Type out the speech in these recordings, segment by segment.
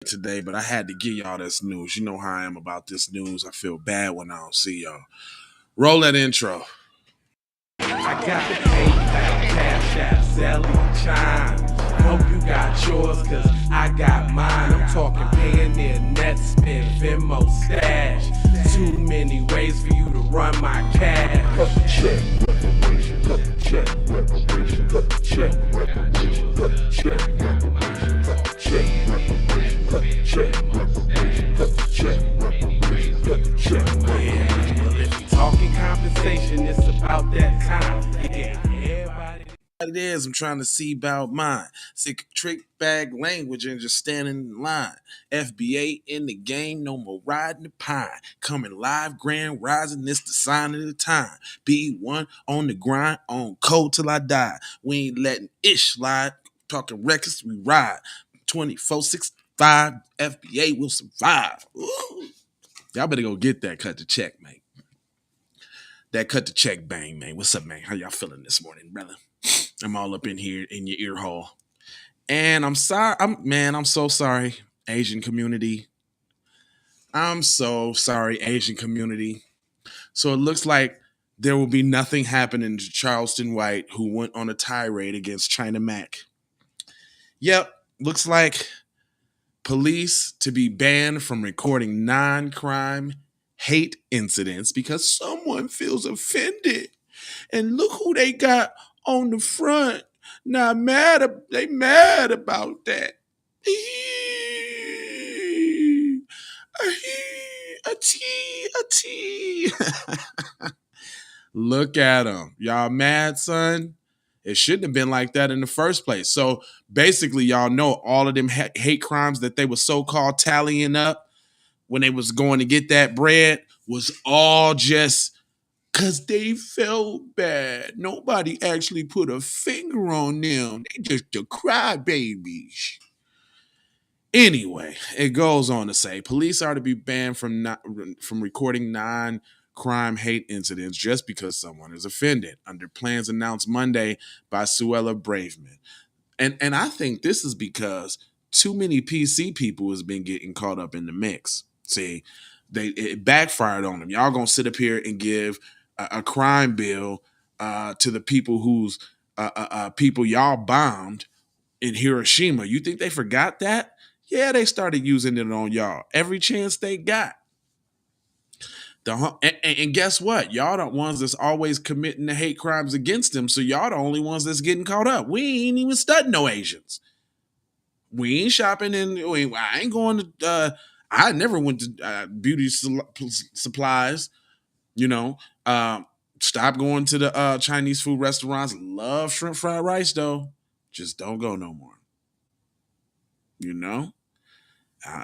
today, but I had to give y'all this news. You know how I am about this news. I feel bad when I don't see y'all. Roll that intro. I got PayPal, Cash App, Zelle, Chime. Hope you got yours, cause I got mine. I'm talking Payoneer, Netspend, Venmo, Stash. Too many ways for you to run my cash. Check reparation, check reparation, check reparation, check reparation, check reparation, check reparation, check reparation, check. Yeah, well, if you talking compensation, it's about that time. Yeah, everybody. What it is, I'm trying to see about mine. Sick trick bag language and just standing in line. FBA in the game, no more riding the pine. Coming live, grand rising, this the sign of the time. B1 on the grind, on cold till I die. We ain't letting ish slide. Talking records, we ride. 24/65, FBA will survive. Ooh. Y'all better go get that cut to check, man. That cut to check bang, man. What's up, man? How y'all feeling this morning, brother? I'm all up in here in your ear hole. And I'm sorry, I'm so sorry, Asian community. I'm so sorry, Asian community. So it looks like there will be nothing happening to Charleston White, who went on a tirade against China Mac. Yep, looks like police to be banned from recording non-crime hate incidents because someone feels offended. And look who they got on the front. Not mad. They mad about that. A tea. Look at them. Y'all mad, son? It shouldn't have been like that in the first place. So basically, y'all know all of them hate crimes that they were so-called tallying up when they was going to get that bread was all just because they felt bad. Nobody actually put a finger on them. They just the crybabies. Anyway, it goes on to say police are to be banned from recording non-crime hate incidents just because someone is offended, under plans announced Monday by Suella Braverman. And I think this is because too many PC people has been getting caught up in the mix. See, it backfired on them. Y'all gonna sit up here and give a crime bill to the people whose people y'all bombed in Hiroshima. You think they forgot that? Yeah, they started using it on y'all every chance they got. And guess what? Y'all the ones that's always committing the hate crimes against them. So y'all the only ones that's getting caught up. We ain't even studying no Asians. We ain't shopping I ain't going to. I never went to beauty supplies. You know, stop going to the Chinese food restaurants. Love shrimp fried rice though. Just don't go no more. You know.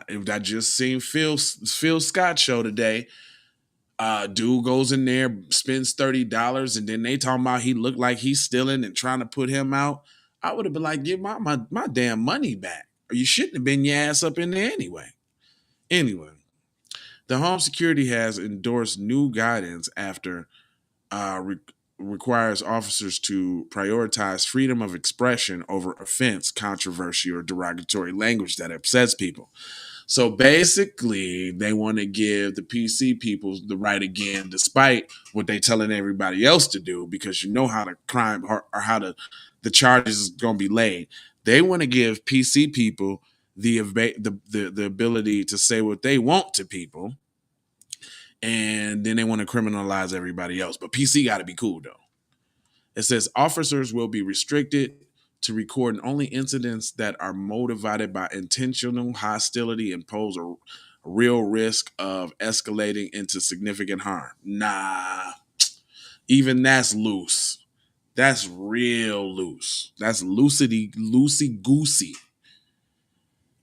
If I just seen Phil Scott show today, dude goes in there, spends $30, and then they talking about he looked like he's stealing and trying to put him out. I would have been like, give my damn money back. Or you shouldn't have been your ass up in there anyway. Anyway, the home security has endorsed new guidance after requires officers to prioritize freedom of expression over offense, controversy, or derogatory language that upsets people. So basically, they want to give the PC people the right again, despite what they telling everybody else to do, because you know how the crime or how the charges is going to be laid. They want to give PC people the ability to say what they want to people, and then they want to criminalize everybody else. But PC got to be cool though. It says officers will be restricted to record only incidents that are motivated by intentional hostility and pose a real risk of escalating into significant harm. Nah, even that's loose. That's real loose. That's loosey goosey.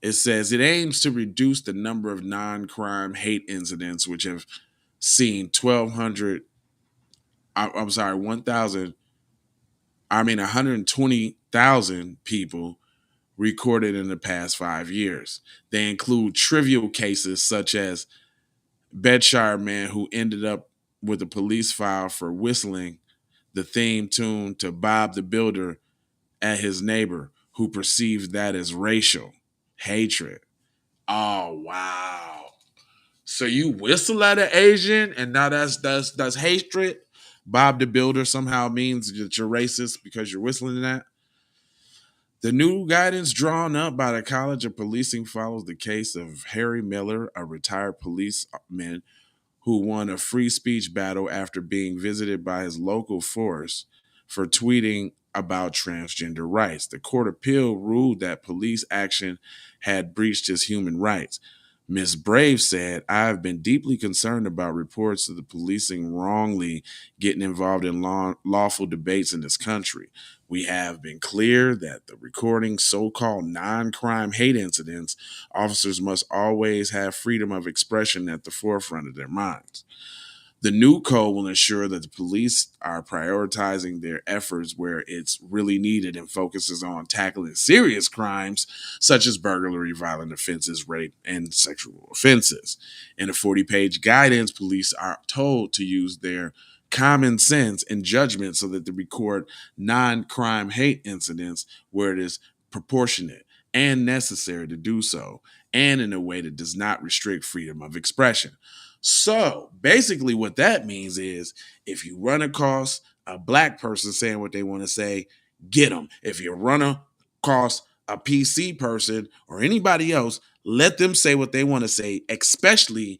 It says it aims to reduce the number of non-crime hate incidents, which have seen 1,200. I'm sorry, 1,000. 120,000 people recorded in the past 5 years. They include trivial cases such as Bedshire man who ended up with a police file for whistling the theme tune to Bob the Builder at his neighbor, who perceived that as racial hatred. Oh wow. So you whistle at an Asian, and now that's hatred. Bob the Builder somehow means that you're racist because you're whistling at. The new guidance drawn up by the College of Policing follows the case of Harry Miller, a retired policeman who won a free speech battle after being visited by his local force for tweeting about transgender rights. The court appeal ruled that police action had breached his human rights. Ms. Brave said, I have been deeply concerned about reports of the policing wrongly getting involved in lawful debates in this country. We have been clear that the recording so called non crime hate incidents, officers must always have freedom of expression at the forefront of their minds. The new code will ensure that the police are prioritizing their efforts where it's really needed and focuses on tackling serious crimes such as burglary, violent offenses, rape, and sexual offenses. In a 40-page guidance, police are told to use their common sense and judgment so that they record non-crime hate incidents where it is proportionate and necessary to do so, and in a way that does not restrict freedom of expression. So basically, what that means is if you run across a black person saying what they want to say, get them. If you run across a PC person or anybody else, let them say what they want to say, especially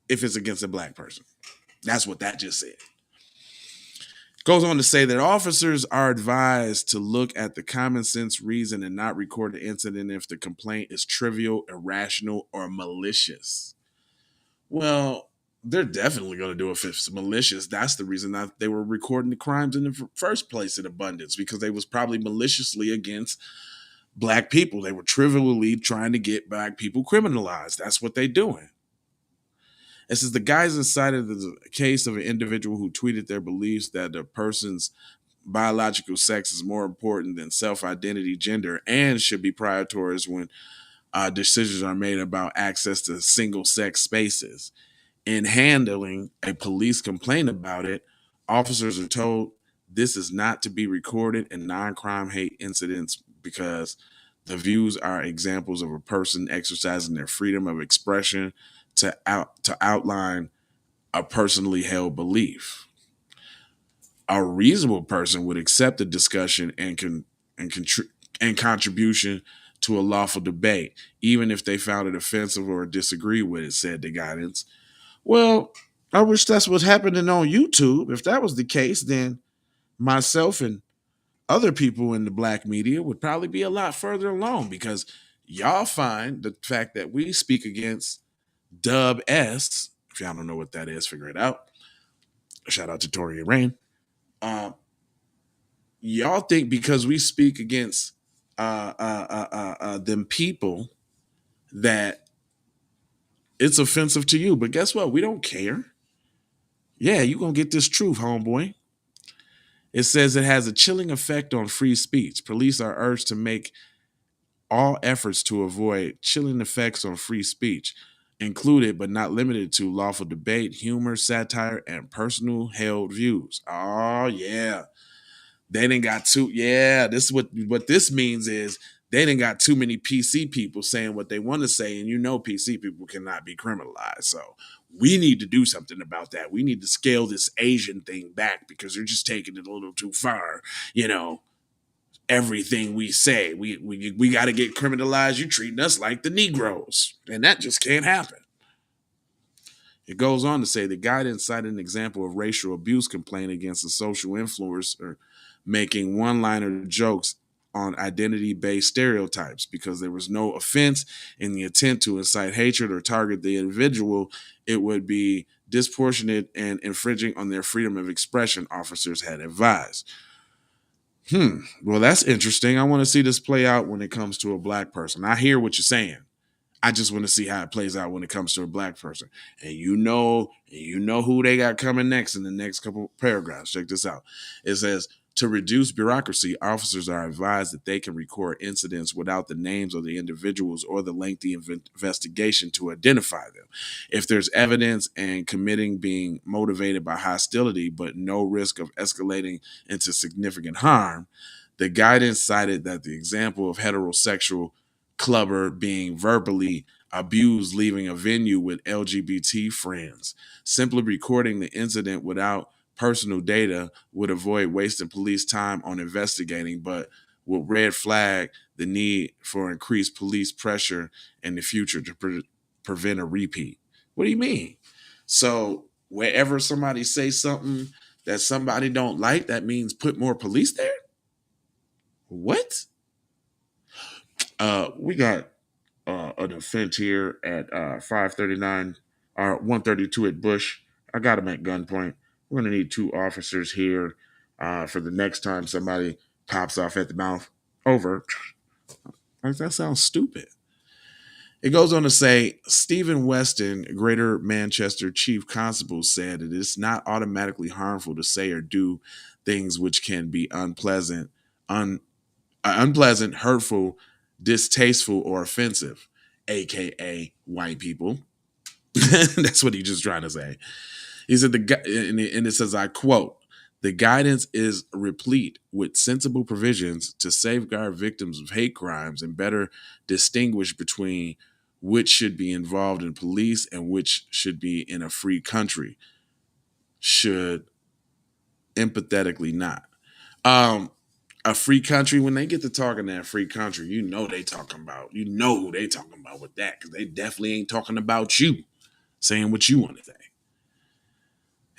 if it's against a black person. That's what that just said. Goes on to say that officers are advised to look at the common sense reason and not record the incident if the complaint is trivial, irrational, or malicious. Well, they're definitely going to do it if it's malicious. That's the reason that they were recording the crimes in the first place in abundance, because they was probably maliciously against black people. They were trivially trying to get black people criminalized. That's what they're doing. It says the guys cited the case of an individual who tweeted their beliefs that a person's biological sex is more important than self-identity, gender, and should be prioritized when decisions are made about access to single-sex spaces. In handling a police complaint about it, officers are told this is not to be recorded in non-crime hate incidents because the views are examples of a person exercising their freedom of expression to outline a personally held belief. A reasonable person would accept the discussion and contribution to a lawful debate, even if they found it offensive or disagree with it, said the guidance. Well, I wish that's what's happening on YouTube. If that was the case, then myself and other people in the black media would probably be a lot further along, because y'all find the fact that we speak against Dub S. If y'all don't know what that is, figure it out. Shout out to Tori and Rain. Uh, y'all think because we speak against them people that it's offensive to you. But guess what? We don't care. Yeah, you're going to get this truth, homeboy. It says it has a chilling effect on free speech. Police are urged to make all efforts to avoid chilling effects on free speech, included but not limited to lawful debate, humor, satire, and personal held views. Oh, yeah. They didn't got too, yeah, this is what this means is they didn't got too many PC people saying what they want to say, and you know PC people cannot be criminalized. So we need to do something about that. We need to scale this Asian thing back because they're just taking it a little too far. You know, everything we say, we got to get criminalized. You're treating us like the Negroes, and that just can't happen. It goes on to say the guidance cited an example of racial abuse complaint against a social influencer making one-liner jokes on identity-based stereotypes because there was no offense in the intent to incite hatred or target the individual. It would be disproportionate and infringing on their freedom of expression, officers had advised. Well, that's interesting. I want to see this play out when it comes to a black person. I hear what you're saying. I just want to see how it plays out when it comes to a black person. And you know who they got coming next in the next couple paragraphs. Check this out. It says, to reduce bureaucracy, officers are advised that they can record incidents without the names of the individuals or the lengthy investigation to identify them. If there's evidence and committing being motivated by hostility, but no risk of escalating into significant harm, the guidance cited that the example of heterosexual clubber being verbally abused leaving a venue with LGBT friends. Simply recording the incident without personal data would avoid wasting police time on investigating, but will red flag the need for increased police pressure in the future to prevent a repeat. What do you mean? So wherever somebody says something that somebody don't like, that means put more police there? What? We got an offense here at 539 or 132 at Bush. I got him at gunpoint. We're going to need two officers here for the next time somebody pops off at the mouth. Over. Like, that sounds stupid. It goes on to say Stephen Weston, Greater Manchester Chief Constable, said it is not automatically harmful to say or do things which can be unpleasant, hurtful, distasteful, or offensive, aka white people. That's what he's just trying to say. He said, and it says, I quote, the guidance is replete with sensible provisions to safeguard victims of hate crimes and better distinguish between which should be involved in police and which should be in a free country. Should empathetically not. A free country, when they get to talking that free country, you know who they talking about with that, because they definitely ain't talking about you saying what you want to say.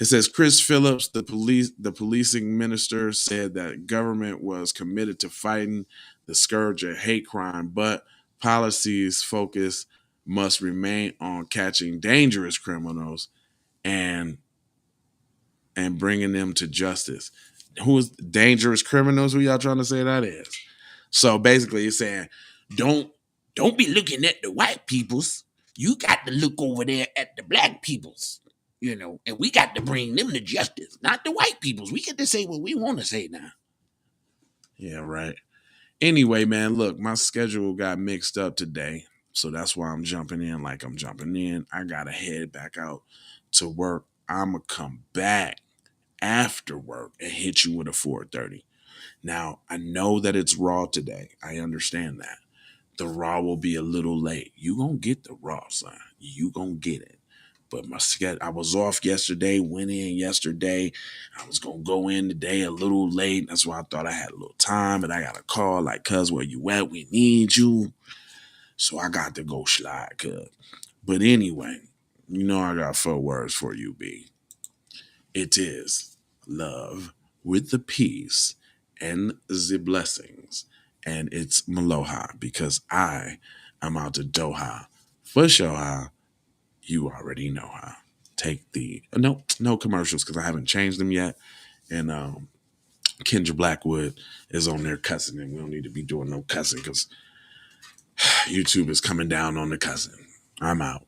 It says Chris Phillips, the policing minister, said that government was committed to fighting the scourge of hate crime, but policies focus must remain on catching dangerous criminals and bringing them to justice. Who is dangerous criminals? Who y'all trying to say that is? So basically, he's saying, don't be looking at the white peoples. You got to look over there at the black peoples. And we got to bring them to justice, not the white peoples. We get to say what we want to say now. Yeah, right. Anyway, man, look, my schedule got mixed up today, so that's why I'm jumping in like I'm jumping in. I got to head back out to work. I'm going to come back after work and hit you with a 4:30. Now, I know that it's raw today. I understand that. The raw will be a little late. You going to get the raw, son. You going to get it. But I was off yesterday, went in yesterday. I was going to go in today a little late. That's why I thought I had a little time. And I got a call like, cuz, where you at? We need you. So I got to go slide, cuz. But anyway, I got 4 words for you, B. It is love with the peace and the blessings. And it's Maloha, because I am out to Doha for sure. You already know how. Take the no commercials, because I haven't changed them yet. And Kendra Blackwood is on there cussing, and we don't need to be doing no cussing because YouTube is coming down on the cussing. I'm out.